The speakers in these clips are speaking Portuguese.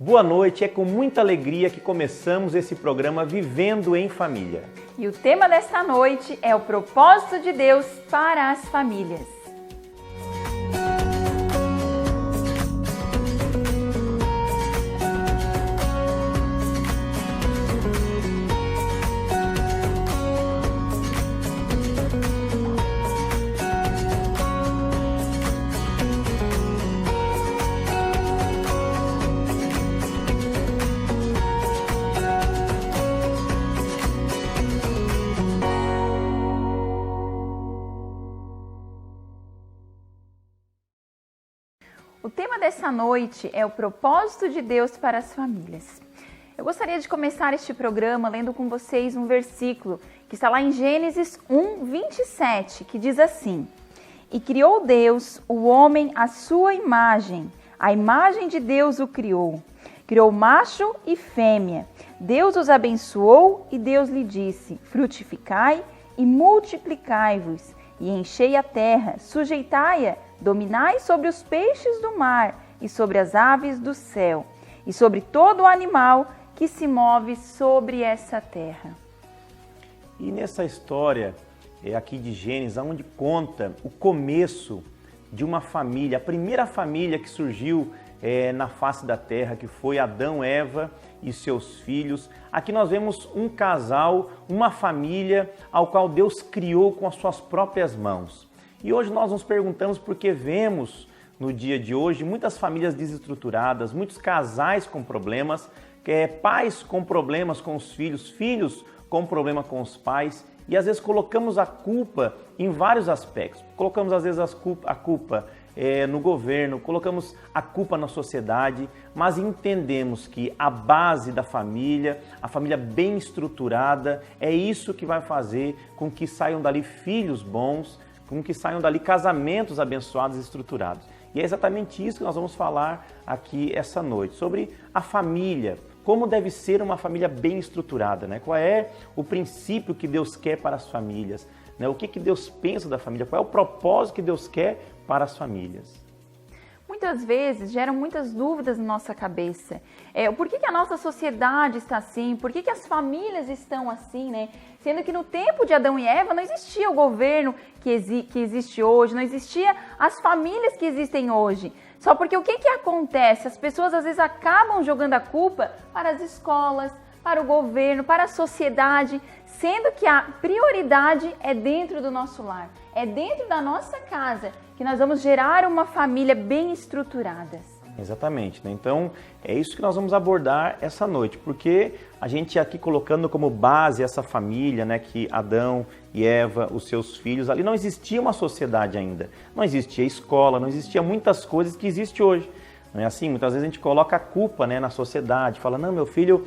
Boa noite, é com muita alegria que começamos esse programa Vivendo em Família. E o tema desta noite é o propósito de Deus para as famílias. O tema dessa noite é o propósito de Deus para as famílias. Eu gostaria de começar este programa lendo com vocês um versículo que está lá em Gênesis 1:27, que diz assim: E criou Deus o homem à sua imagem, a imagem de Deus o criou. Criou macho e fêmea. Deus os abençoou e Deus lhe disse: Frutificai e multiplicai-vos, e enchei a terra, sujeitai-a, dominai sobre os peixes do mar e sobre as aves do céu e sobre todo o animal que se move sobre essa terra. E nessa história aqui de Gênesis, onde conta o começo de uma família, a primeira família que surgiu na face da terra, que foi Adão, Eva e seus filhos. Aqui nós vemos um casal, uma família ao qual Deus criou com as suas próprias mãos. E hoje nós nos perguntamos porque vemos no dia de hoje muitas famílias desestruturadas, muitos casais com problemas, pais com problemas com os filhos, filhos com problema com os pais, e às vezes colocamos a culpa em vários aspectos. Colocamos às vezes a culpa no governo, colocamos a culpa na sociedade, mas entendemos que a base da família, a família bem estruturada, é isso que vai fazer com que saiam dali filhos bons, com que saiam dali casamentos abençoados e estruturados. E é exatamente isso que nós vamos falar aqui essa noite, sobre a família, como deve ser uma família bem estruturada, né? Qual é o princípio que Deus quer para as famílias, né? O que Deus pensa da família, qual é o propósito que Deus quer para as famílias. Muitas vezes geram muitas dúvidas na nossa cabeça. Por que a nossa sociedade está assim? Por que as famílias estão assim, né? Sendo que no tempo de Adão e Eva não existia o governo que existe hoje, não existia as famílias que existem hoje. Só porque o que acontece? As pessoas às vezes acabam jogando a culpa para as escolas, para o governo, para a sociedade, sendo que a prioridade é dentro do nosso lar, é dentro da nossa casa que nós vamos gerar uma família bem estruturada. Exatamente, né? Então é isso que nós vamos abordar essa noite, porque a gente aqui colocando como base essa família, né, que Adão e Eva, os seus filhos, ali não existia uma sociedade ainda, não existia escola, não existia muitas coisas que existe hoje. Não é assim? Muitas vezes a gente coloca a culpa, né, na sociedade, fala, não, meu filho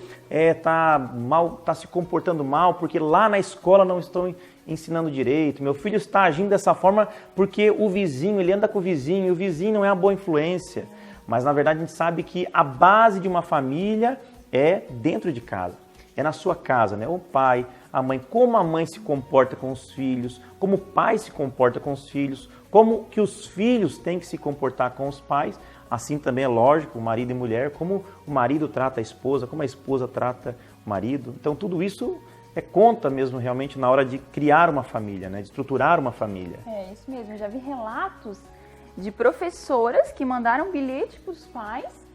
tá se comportando mal porque lá na escola não estão ensinando direito, meu filho está agindo dessa forma porque o vizinho, ele anda com o vizinho, e o vizinho não é uma boa influência. Mas na verdade a gente sabe que a base de uma família é dentro de casa, é na sua casa, né? O pai, a mãe, como a mãe se comporta com os filhos, como o pai se comporta com os filhos, como que os filhos têm que se comportar com os pais. Assim também é lógico, o marido e mulher, como o marido trata a esposa, como a esposa trata o marido. Então tudo isso conta mesmo realmente na hora de criar uma família, né? De estruturar uma família. É isso mesmo, eu já vi relatos de professoras que mandaram bilhete para os pais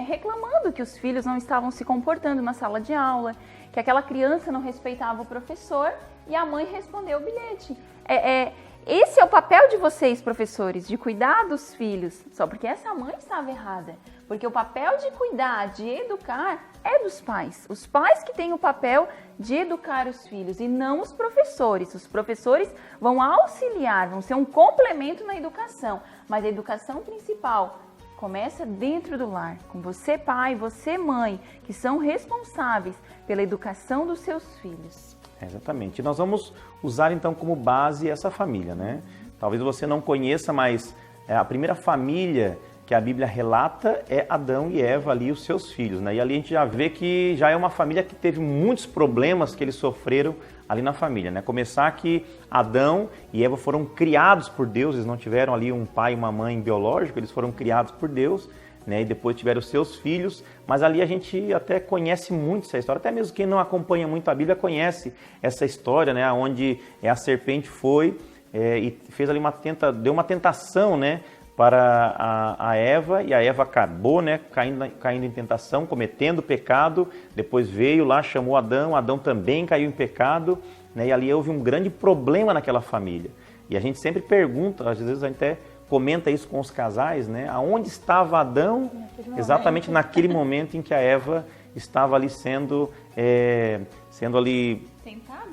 reclamando que os filhos não estavam se comportando na sala de aula, que aquela criança não respeitava o professor, e a mãe respondeu o bilhete. Esse é o papel de vocês, professores, de cuidar dos filhos, só porque essa mãe estava errada. Porque o papel de cuidar, de educar, é dos pais. Os pais que têm o papel de educar os filhos e não os professores. Os professores vão auxiliar, vão ser um complemento na educação. Mas a educação principal começa dentro do lar, com você pai, você mãe, que são responsáveis pela educação dos seus filhos. Exatamente. E nós vamos usar então como base essa família, né? Talvez você não conheça, mas a primeira família que a Bíblia relata é Adão e Eva ali, os seus filhos, né? E ali a gente já vê que já é uma família que teve muitos problemas que eles sofreram ali na família, né? Começar que Adão e Eva foram criados por Deus, eles não tiveram ali um pai e uma mãe biológico, eles foram criados por Deus, né, e depois tiveram os seus filhos, mas ali a gente até conhece muito essa história, até mesmo quem não acompanha muito a Bíblia conhece essa história, né, onde a serpente foi e fez ali deu uma tentação, né, para a Eva, e a Eva acabou, né, caindo em tentação, cometendo pecado, depois veio lá, chamou Adão também caiu em pecado, né, e ali houve um grande problema naquela família. E a gente sempre pergunta, às vezes a gente até comenta isso com os casais, né, aonde estava Adão exatamente naquele momento em que a Eva estava ali sendo ali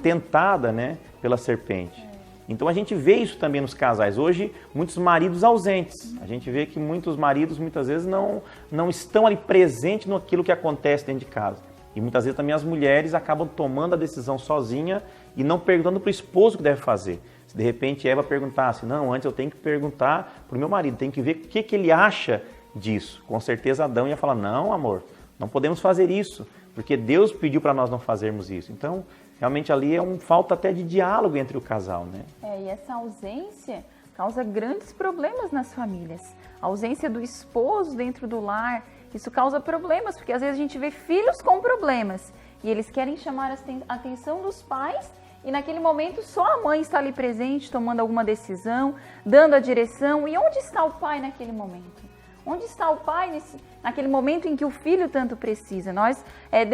tentada, né, pela serpente. Então a gente vê isso também nos casais. Hoje, muitos maridos ausentes. A gente vê que muitos maridos, muitas vezes, não estão ali presentes naquilo que acontece dentro de casa. E muitas vezes também as mulheres acabam tomando a decisão sozinha e não perguntando para o esposo o que deve fazer. Se de repente Eva perguntasse, não, antes eu tenho que perguntar para o meu marido, tenho que ver o que ele acha disso. Com certeza Adão ia falar, não, amor, não podemos fazer isso, porque Deus pediu para nós não fazermos isso. Então, realmente ali falta até de diálogo entre o casal, né? E essa ausência causa grandes problemas nas famílias. A ausência do esposo dentro do lar, isso causa problemas, porque às vezes a gente vê filhos com problemas e eles querem chamar a atenção dos pais e naquele momento só a mãe está ali presente, tomando alguma decisão, dando a direção. E onde está o pai naquele momento? Onde está o pai naquele momento em que o filho tanto precisa? Nós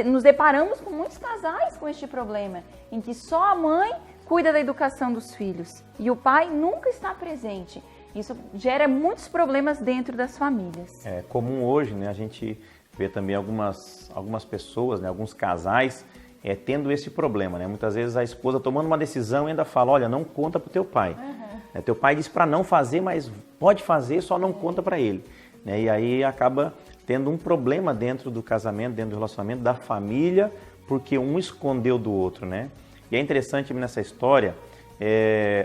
nos deparamos com muitos casais com este problema, em que só a mãe cuida da educação dos filhos e o pai nunca está presente. Isso gera muitos problemas dentro das famílias. É comum hoje, né, a gente vê também algumas pessoas, né, alguns casais tendo esse problema. Né? Muitas vezes a esposa tomando uma decisão e ainda fala, olha, não conta para o teu pai. Teu pai disse para não fazer, mas pode fazer, só não conta para ele. E aí acaba tendo um problema dentro do casamento, dentro do relacionamento, da família, porque um escondeu do outro, né? E é interessante nessa história,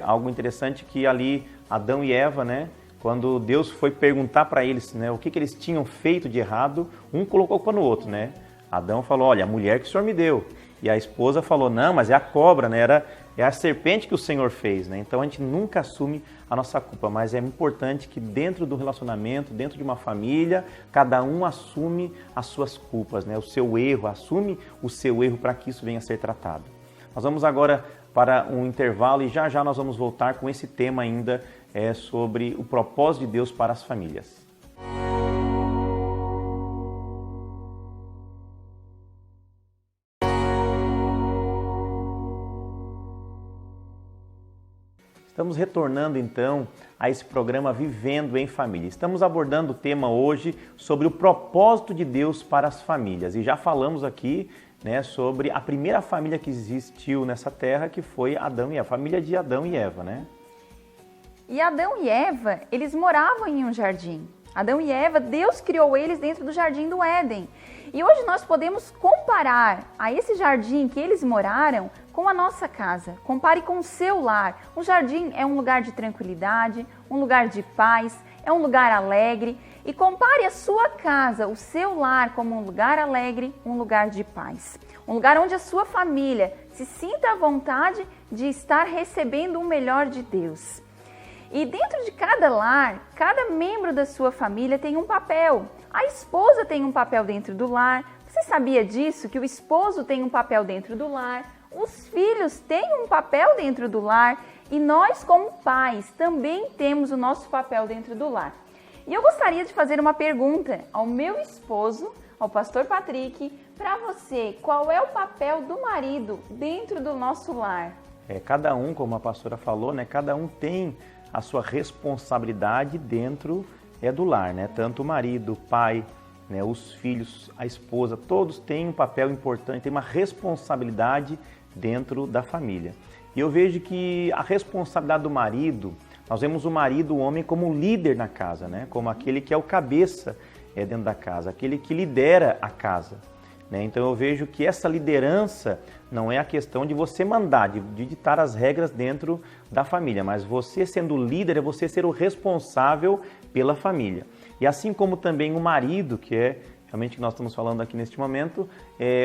algo interessante que ali Adão e Eva, né? Quando Deus foi perguntar para eles, né, o que eles tinham feito de errado, um colocou a culpa no outro, né? Adão falou, olha, a mulher que o Senhor me deu. E a esposa falou, não, mas é a cobra, né? É a serpente que o Senhor fez, né? Então a gente nunca assume a nossa culpa, mas é importante que dentro do relacionamento, dentro de uma família, cada um assume as suas culpas, né? O seu erro, assume o seu erro para que isso venha a ser tratado. Nós vamos agora para um intervalo e já nós vamos voltar com esse tema ainda sobre o propósito de Deus para as famílias. Estamos retornando então a esse programa Vivendo em Família. Estamos abordando o tema hoje sobre o propósito de Deus para as famílias. E já falamos aqui, né, sobre a primeira família que existiu nessa terra, que foi Adão e Eva, a família de Adão e Eva, né? E Adão e Eva, eles moravam em um jardim. Adão e Eva, Deus criou eles dentro do jardim do Éden. E hoje nós podemos comparar a esse jardim que eles moraram com a nossa casa. Compare com o seu lar. O jardim é um lugar de tranquilidade, um lugar de paz, é um lugar alegre. E compare a sua casa, o seu lar, como um lugar alegre, um lugar de paz. Um lugar onde a sua família se sinta à vontade de estar recebendo o melhor de Deus. E dentro de cada lar, cada membro da sua família tem um papel. A esposa tem um papel dentro do lar. Você sabia disso? Que o esposo tem um papel dentro do lar. Os filhos têm um papel dentro do lar. E nós, como pais, também temos o nosso papel dentro do lar. E eu gostaria de fazer uma pergunta ao meu esposo, ao pastor Patrick. Para você, qual é o papel do marido dentro do nosso lar? Cada um, como a pastora falou, né? Cada um tem a sua responsabilidade dentro do lar, né? Tanto o marido, o pai, né? Os filhos, a esposa, todos têm um papel importante, têm uma responsabilidade dentro da família. E eu vejo que a responsabilidade do marido, nós vemos o marido, o homem, como líder na casa, né? Como aquele que é o cabeça dentro da casa, aquele que lidera a casa. Então eu vejo que essa liderança não é a questão de você mandar, de ditar as regras dentro da família, mas você sendo líder é você ser o responsável pela família. E assim como também o marido, que é realmente o que nós estamos falando aqui neste momento,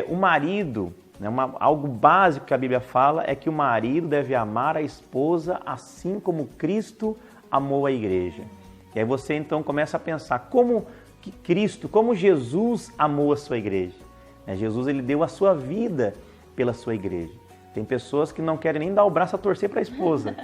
o marido, né, algo básico que a Bíblia fala é que o marido deve amar a esposa assim como Cristo amou a igreja. E aí você então começa a pensar como que Cristo, como Jesus amou a sua igreja. Jesus, ele deu a sua vida pela sua igreja. Tem pessoas que não querem nem dar o braço a torcer para a esposa.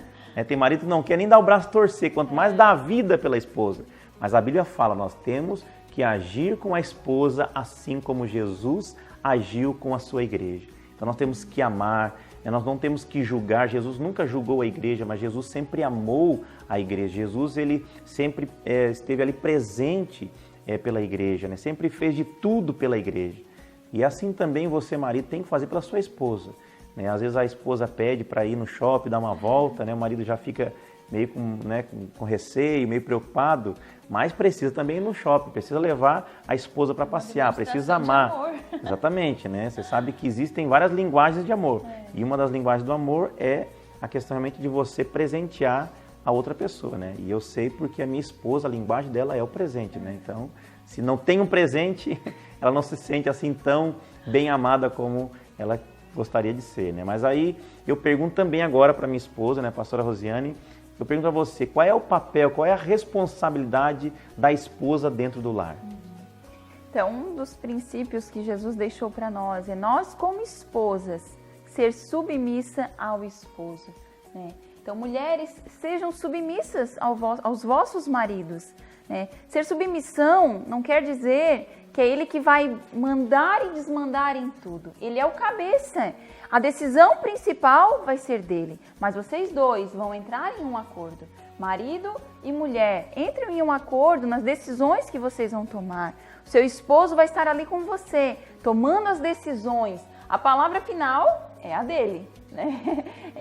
Tem marido que não quer nem dar o braço a torcer, quanto mais dar a vida pela esposa. Mas a Bíblia fala, nós temos que agir com a esposa assim como Jesus agiu com a sua igreja. Então nós temos que amar, nós não temos que julgar. Jesus nunca julgou a igreja, mas Jesus sempre amou a igreja. Jesus, ele sempre esteve ali presente pela igreja, sempre fez de tudo pela igreja. E assim também você, marido, tem que fazer pela sua esposa. Às vezes a esposa pede para ir no shopping, dar uma volta, o marido já fica meio com receio, meio preocupado, mas precisa também ir no shopping, precisa levar a esposa para passear, precisa amar. Amor. Exatamente, Você sabe que existem várias linguagens de amor. E uma das linguagens do amor é a questão realmente de você presentear a outra pessoa, E eu sei porque a minha esposa, a linguagem dela é o presente, Então, se não tem um presente, ela não se sente assim tão bem amada como ela gostaria de ser, Mas aí eu pergunto também agora para minha esposa, pastora Rosiane, eu pergunto a você, qual é o papel, qual é a responsabilidade da esposa dentro do lar? Então, um dos princípios que Jesus deixou para nós é nós, como esposas, ser submissa ao esposo, Então, mulheres, sejam submissas aos vossos maridos, Ser submissão não quer dizer que é ele que vai mandar e desmandar em tudo. Ele é o cabeça. A decisão principal vai ser dele. Mas vocês dois vão entrar em um acordo. Marido e mulher, entrem em um acordo nas decisões que vocês vão tomar. O seu esposo vai estar ali com você, tomando as decisões. A palavra final é a dele,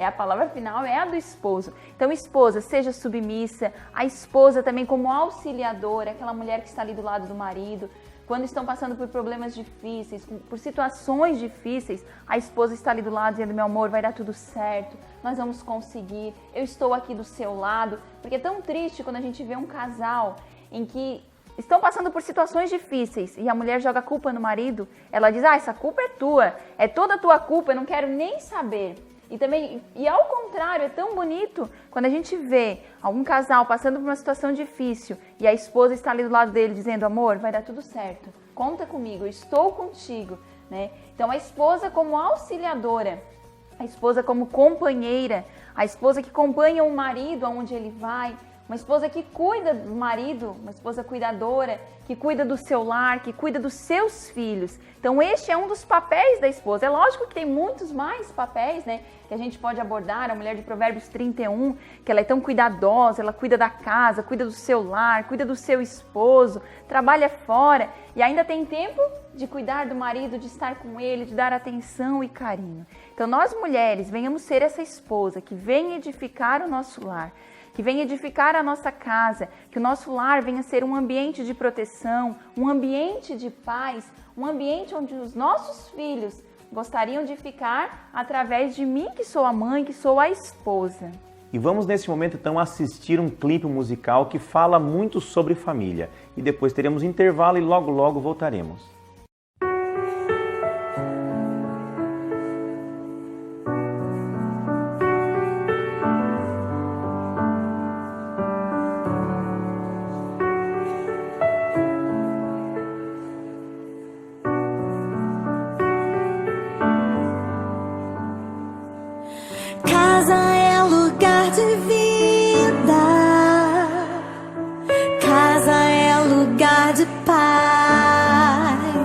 A palavra final é a do esposo. Então, esposa, seja submissa. A esposa também como auxiliadora, aquela mulher que está ali do lado do marido. Quando estão passando por problemas difíceis, por situações difíceis, a esposa está ali do lado dizendo, meu amor, vai dar tudo certo, nós vamos conseguir, eu estou aqui do seu lado. Porque é tão triste quando a gente vê um casal em que estão passando por situações difíceis e a mulher joga a culpa no marido, ela diz, essa culpa é tua, é toda a tua culpa, eu não quero nem saber. E ao contrário, é tão bonito quando a gente vê algum casal passando por uma situação difícil e a esposa está ali do lado dele dizendo, amor, vai dar tudo certo, conta comigo, eu estou contigo, Então a esposa como auxiliadora, a esposa como companheira, a esposa que acompanha o marido aonde ele vai, uma esposa que cuida do marido, uma esposa cuidadora, que cuida do seu lar, que cuida dos seus filhos. Então este é um dos papéis da esposa. É lógico que tem muitos mais papéis, que a gente pode abordar. A mulher de Provérbios 31, que ela é tão cuidadosa, ela cuida da casa, cuida do seu lar, cuida do seu esposo, trabalha fora e ainda tem tempo de cuidar do marido, de estar com ele, de dar atenção e carinho. Então nós mulheres, venhamos ser essa esposa que vem edificar o nosso lar, que venha edificar a nossa casa, que o nosso lar venha ser um ambiente de proteção, um ambiente de paz, um ambiente onde os nossos filhos gostariam de ficar através de mim, que sou a mãe, que sou a esposa. E vamos nesse momento então assistir um clipe musical que fala muito sobre família. E depois teremos intervalo e logo logo voltaremos. Casa é lugar de paz.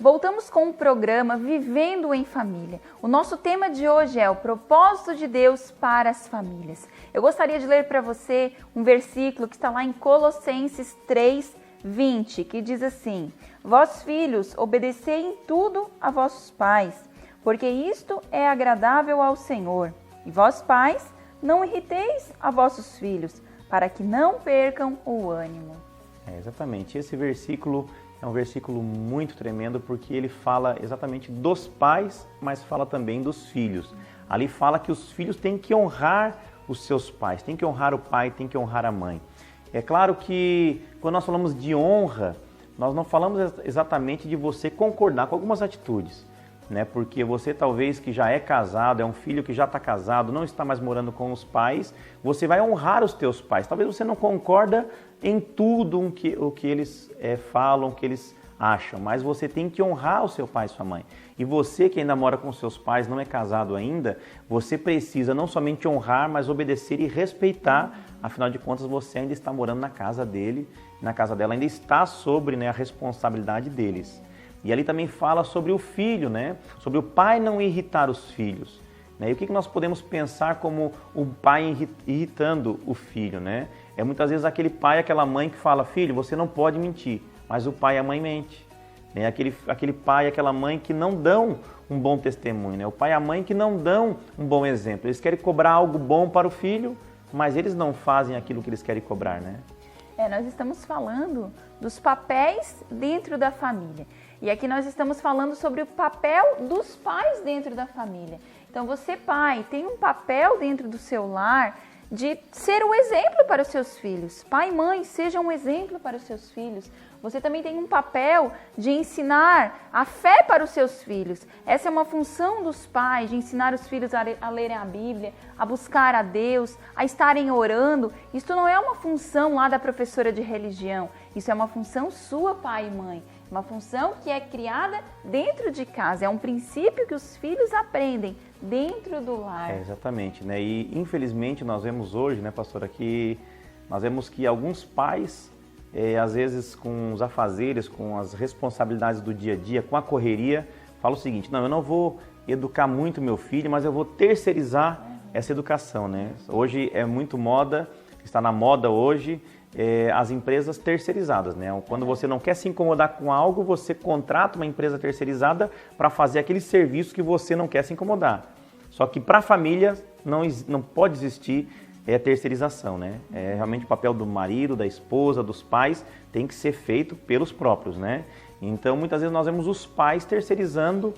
Voltamos com o programa Vivendo em Família. O nosso tema de hoje é o propósito de Deus para as famílias. Eu gostaria de ler para você um versículo que está lá em Colossenses 3:20, que diz assim: Vós, filhos, obedecei em tudo a vossos pais, porque isto é agradável ao Senhor. E vós, pais, não irriteis a vossos filhos, para que não percam o ânimo. Exatamente. Esse versículo é um versículo muito tremendo porque ele fala exatamente dos pais, mas fala também dos filhos. Ali fala que os filhos têm que honrar os seus pais, têm que honrar o pai, têm que honrar a mãe. É claro que quando nós falamos de honra, nós não falamos exatamente de você concordar com algumas atitudes, né? Porque você talvez que já é casado, é um filho que já está casado, não está mais morando com os pais, você vai honrar os teus pais. Talvez você não concorda em tudo o que eles falam, o que eles acham, mas você tem que honrar o seu pai e sua mãe. E você que ainda mora com seus pais, não é casado ainda, você precisa não somente honrar, mas obedecer e respeitar. Afinal de contas, você ainda está morando na casa dele, na casa dela, ainda está sobre, né, a responsabilidade deles. E ali também fala sobre o filho, né? Sobre o pai não irritar os filhos. Né? E o que nós podemos pensar como o pai irritando o filho, né? É muitas vezes aquele pai, aquela mãe que fala: filho, você não pode mentir, mas o pai e a mãe mente. Né? Aquele pai, aquela mãe que não dão um bom testemunho, né? O pai e a mãe que não dão um bom exemplo. Eles querem cobrar algo bom para o filho, mas eles não fazem aquilo que eles querem cobrar, né? Nós estamos falando dos papéis dentro da família. E aqui nós estamos falando sobre o papel dos pais dentro da família. Então você, pai, tem um papel dentro do seu lar de ser um exemplo para os seus filhos. Pai e mãe, sejam um exemplo para os seus filhos. Você também tem um papel de ensinar a fé para os seus filhos. Essa é uma função dos pais, de ensinar os filhos a lerem a Bíblia, a buscar a Deus, a estarem orando. Isso não é uma função lá da professora de religião. Isso é uma função sua, pai e mãe. Uma função que é criada dentro de casa. É um princípio que os filhos aprendem dentro do lar. Exatamente, né? E infelizmente nós vemos hoje, né, pastora, que nós vemos que alguns pais, às vezes com os afazeres, com as responsabilidades do dia a dia, com a correria, falam o seguinte: não, eu não vou educar muito meu filho, mas eu vou terceirizar essa educação, né? Hoje é muito moda, está na moda hoje, as empresas terceirizadas, né? Quando você não quer se incomodar com algo, você contrata uma empresa terceirizada para fazer aquele serviço que você não quer se incomodar. Só que para a família não pode existir terceirização, né? Realmente o papel do marido, da esposa, dos pais tem que ser feito pelos próprios, né? Então muitas vezes nós vemos os pais terceirizando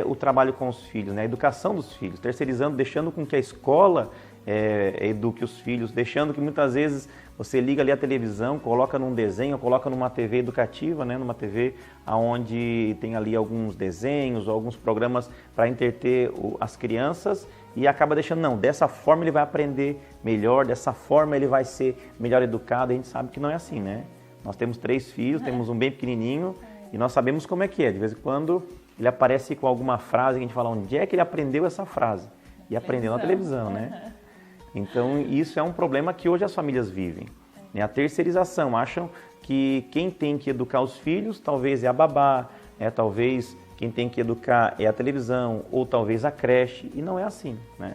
o trabalho com os filhos, né? A educação dos filhos, terceirizando, deixando com que a escola eduque os filhos, deixando que muitas vezes você liga ali a televisão, coloca num desenho, coloca numa TV educativa, né? Numa TV onde tem ali alguns desenhos ou alguns programas para entreter as crianças e acaba deixando, não, dessa forma ele vai aprender melhor, dessa forma ele vai ser melhor educado. A gente sabe que não é assim, né? Nós temos 3 filhos, temos um bem pequenininho e nós sabemos como é que é. De vez em quando ele aparece com alguma frase que a gente fala: onde é que ele aprendeu essa frase? E aprendeu na televisão, né? Então, isso é um problema que hoje as famílias vivem. Né? A terceirização, acham que quem tem que educar os filhos talvez é a babá, talvez quem tem que educar é a televisão, ou talvez a creche, e não é assim, né?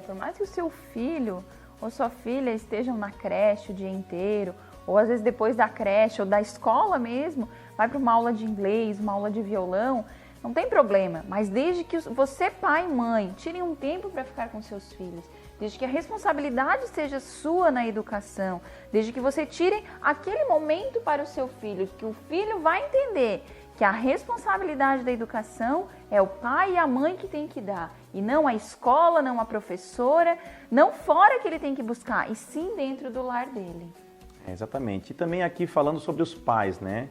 Por mais que o seu filho ou sua filha estejam na creche o dia inteiro, ou às vezes depois da creche ou da escola mesmo, vai para uma aula de inglês, uma aula de violão, não tem problema, mas desde que você, pai e mãe, tirem um tempo para ficar com seus filhos, desde que a responsabilidade seja sua na educação, desde que você tire aquele momento para o seu filho, que o filho vai entender que a responsabilidade da educação é o pai e a mãe que tem que dar, e não a escola, não a professora, não fora que ele tem que buscar, e sim dentro do lar dele. Exatamente. E também aqui falando sobre os pais, né?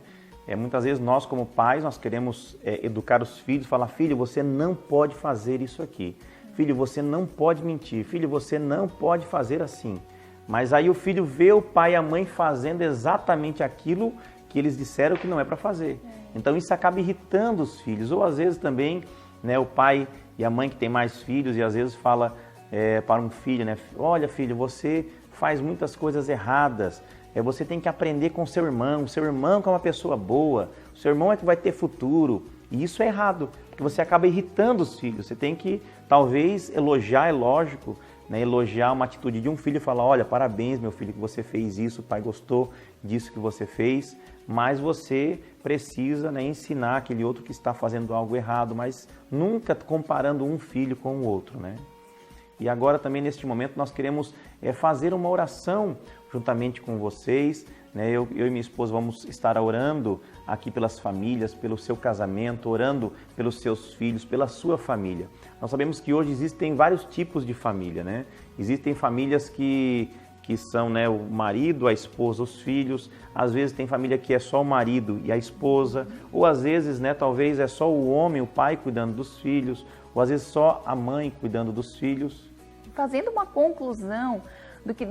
Muitas vezes nós como pais, nós queremos educar os filhos, falar: filho, você não pode fazer isso aqui. Filho, você não pode mentir. Filho, você não pode fazer assim. Mas aí o filho vê o pai e a mãe fazendo exatamente aquilo que eles disseram que não é para fazer. Então isso acaba irritando os filhos. Ou às vezes também, né, o pai e a mãe que tem mais filhos e às vezes fala para um filho, né: olha, filho, você faz muitas coisas erradas. Você tem que aprender com seu irmão que é uma pessoa boa. seu irmão é que vai ter futuro. E isso é errado, porque você acaba irritando os filhos. Você tem que, talvez, elogiar, é lógico, né? Elogiar uma atitude de um filho e falar, olha, parabéns, meu filho, que você fez isso, o pai gostou disso que você fez, mas você precisa, né, ensinar aquele outro que está fazendo algo errado, mas nunca comparando um filho com o outro, né? E agora também, neste momento, nós queremos fazer uma oração juntamente com vocês, né? Eu e minha esposa vamos estar orando aqui pelas famílias, pelo seu casamento, orando pelos seus filhos, pela sua família. Nós sabemos que hoje existem vários tipos de família, né? Existem famílias que são, né, o marido, a esposa, os filhos. Às vezes tem família que é só o marido e a esposa, ou às vezes, né, talvez é só o homem, o pai cuidando dos filhos, ou às vezes só a mãe cuidando dos filhos. Fazendo uma conclusão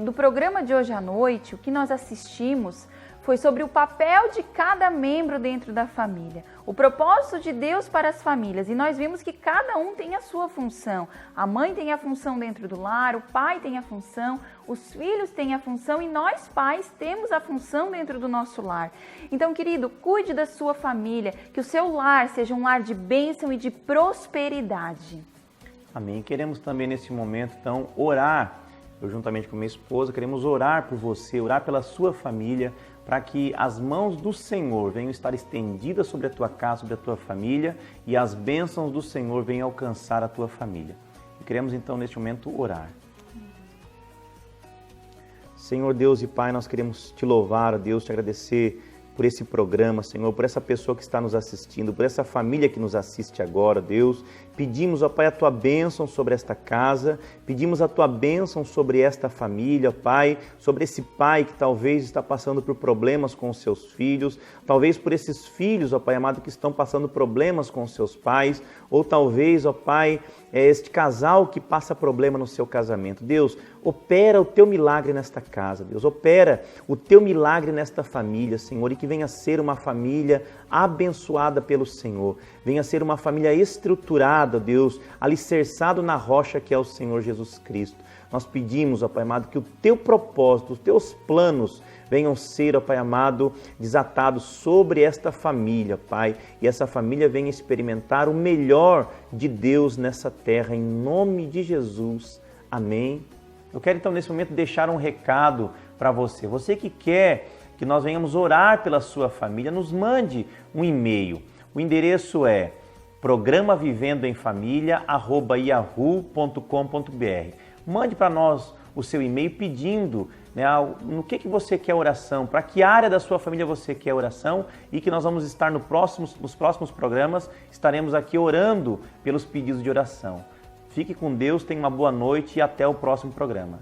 do programa de hoje à noite, o que nós assistimos foi sobre o papel de cada membro dentro da família, o propósito de Deus para as famílias, e nós vimos que cada um tem a sua função. A mãe tem a função dentro do lar, o pai tem a função, os filhos têm a função e nós pais temos a função dentro do nosso lar. Então, querido, cuide da sua família, que o seu lar seja um lar de bênção e de prosperidade. Amém. Queremos também nesse momento, então, orar. Eu, juntamente com minha esposa, queremos orar por você, orar pela sua família, para que as mãos do Senhor venham estar estendidas sobre a tua casa, sobre a tua família, e as bênçãos do Senhor venham alcançar a tua família. E queremos então, neste momento, orar. Senhor Deus e Pai, nós queremos te louvar, Deus, te agradecer por esse programa, Senhor, por essa pessoa que está nos assistindo, por essa família que nos assiste agora, Deus. Pedimos, ó Pai, a Tua bênção sobre esta casa, pedimos a Tua bênção sobre esta família, Pai, sobre esse pai que talvez está passando por problemas com os seus filhos, talvez por esses filhos, ó Pai amado, que estão passando problemas com os seus pais, ou talvez, ó Pai, este casal que passa problema no seu casamento. Deus, opera o Teu milagre nesta casa, Deus, opera o Teu milagre nesta família, Senhor, e que venha ser uma família abençoada pelo Senhor, venha ser uma família estruturada, Deus, alicerçado na rocha que é o Senhor Jesus Cristo. Nós pedimos, ó Pai amado, que o Teu propósito, os Teus planos venham ser, ó Pai amado, desatados sobre esta família, Pai, e essa família venha experimentar o melhor de Deus nessa terra, em nome de Jesus. Amém. Eu quero então nesse momento deixar um recado para você. Você que quer que nós venhamos orar pela sua família, nos mande um e-mail. O endereço é programavivendoemfamilia@yahoo.com.br. Mande para nós o seu e-mail pedindo, né, no que você quer oração, para que área da sua família você quer oração, e que nós vamos estar nos próximos programas, estaremos aqui orando pelos pedidos de oração. Fique com Deus, tenha uma boa noite e até o próximo programa.